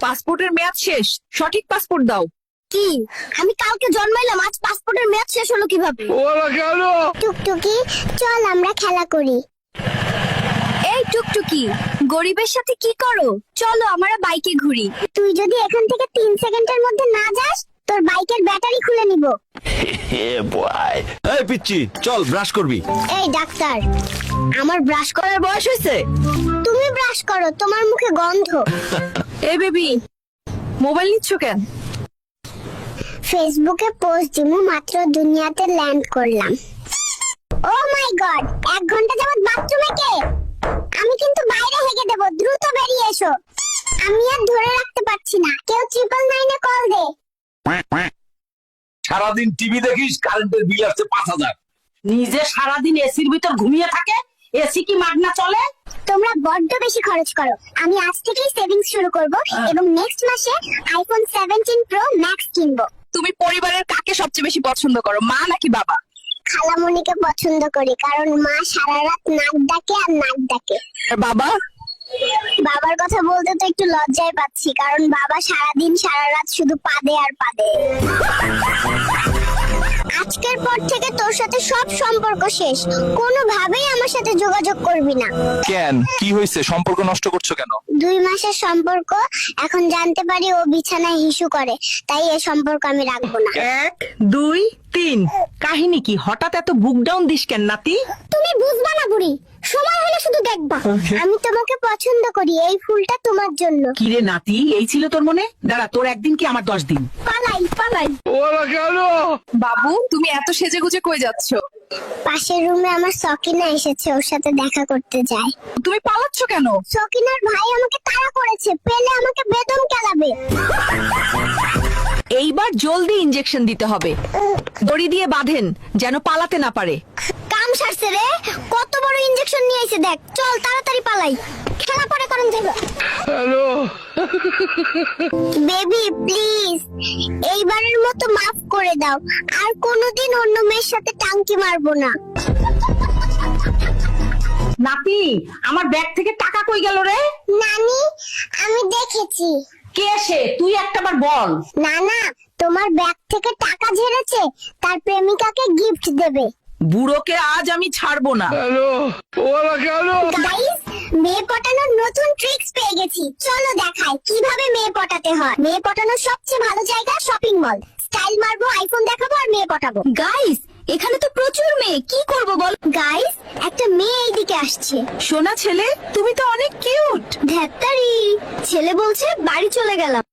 পাসপোর্টের মেয়াদ শেষ, সঠিক পাসপোর্ট দাও। কি আমি কালকে জন্মাইলাম, আজ পাসপোর্টের মেয়াদ শেষ হলো কিভাবে? টুকটুকি চল আমরা খেলা করি। এই টুকটুকি, গরিবের সাথে কি করো? চলো আমরা বাইকে ঘুরি। তুই যদি এখান থেকে 3 সেকেন্ডের মধ্যে না যাস, তোর বাইকের ব্যাটারি খুলে নিব। এই পিচ্চি, চল ব্রাশ করবি। এই ডাক্তার, আমার ব্রাশ করার বয়স হয়েছে? তুমি ব্রাশ করো, তোমার মুখে গন্ধ। এই বেবি, মোবাইল নিচ্ছ কেন? ফেসবুকে পোস্ট দিমু, মাত্র দুনিয়াতে ল্যান্ড করলাম। ও মাই গড, 1 ঘন্টা যাবত বাথরুমে কে? আমি কিন্তু বাইরে হেগে দেব, দ্রুত বেরিয়ে এসো। আমি আর ধরে রাখতে পারছি না, কেউ 999 এ কল দে। সারাদিন টিভি দেখিস, কারেন্টের বিল আসছে 5000। নিজে সারাদিন এসির ভিতর ঘুমিয়ে থাকে, এসি কি মাগনা চলে? তোমরা বড্ড বেশি খরচ করো। আমি আজ থেকেই সেভিংস শুরু করব এবং নেক্সট মাসে আইফোন 17 প্রো ম্যাক্স কিনবো। তুমি পরিবারের কাকে সবচেয়ে বেশি পছন্দ করো, মা নাকি বাবা? খালামণিকে পছন্দ করি, কারণ মা সারা রাত নাক ডাকে আর নাক ডাকে। আর বাবা? বাবার কথা বলতে তো একটু লজ্জায় পাচ্ছি, কারণ বাবা সারাদিন সারা রাত শুধু পাদে আর পাদে। আজকের পর থেকে তোর সাথে সব সম্পর্ক শেষ, কোনোভাবেই আমার সাথে যোগাযোগ করবি না। কেন, কি হয়েছে? সম্পর্ক নষ্ট করছো কেন? 2 মাসের সম্পর্ক, এখন জানতে পারি ও বিছানায় হিসু করে, তাই এই সম্পর্ক আমি রাখবো না। 1 2 3 কাহিনী কি? হঠাৎ এত বুক ডাউন দিস কেন নাতি? তুমি বুঝবা না বুড়ি, সময় হলে শুধু দেখবা। আমি তোমাকে পছন্দ করি, এই ফুলটা তোমার জন্য। কি রে নাতি, এই ছিল তোর মনে? দাঁড়া, তোর একদিন কি আমার 10 দিন। পালাই পালাই। বাবু, তুমি এত সেজেগুজে কই যাচ্ছ? পাশের রুমে আমার সকিনা এসেছে, ওর সাথে দেখা করতে যাই। তুমি পালাচ্ছ কেন? সকিনার ভাই আমাকে তাড়া করেছে, পেলে আমাকে বেদম কেলাবে। এইবার জলদি ইনজেকশন দিতে হবে, দড়ি দিয়ে বাঁধেন যেন পালাতে না পারে। কাম সারছে রে, কত বড় ইনজেকশন নিয়ে এসে দেখ। চল তাড়াতাড়ি পালাই, খেলা পরে করেন যাবে। হ্যালো বেবি, প্লিজ এইবারের মতো মাফ করে দাও, আর কোনোদিন অন্য মেয়ের সাথে টাঙ্কি মারবো না। নাতি, আমার ব্যাগ থেকে টাকা কই গেল রে? নানি, আমি দেখেছি। কে সে? তুই একটাবার বল। না না, তোমার ব্যাগ থেকে টাকা ঝেড়েছে, তার প্রেমিকাকে গিফট দেবে। বুড়োকে আজ আমি ছাড়বো না। গাইস, মেয়ে পটানোর নতুন ট্রিক্স পেয়ে গেছি, চলো দেখাই কিভাবে মেয়ে পটাতে হয়। মেয়ে পটানোর সবচেয়ে ভালো জায়গা শপিং মল। স্টাইল মারবো, আইফোন দেখাবো আর মেয়ে পটাবো। গাইস, এখানে তো প্রচুর মেয়ে, কি করব বল? গাইস, একটা মেয়ে এইদিকে আসছে। সোনা ছেলে, তুমি তো অনেক কিউট। ধ্যাত্তারি, ছেলে বলছে বাড়ি চলে গেলাম।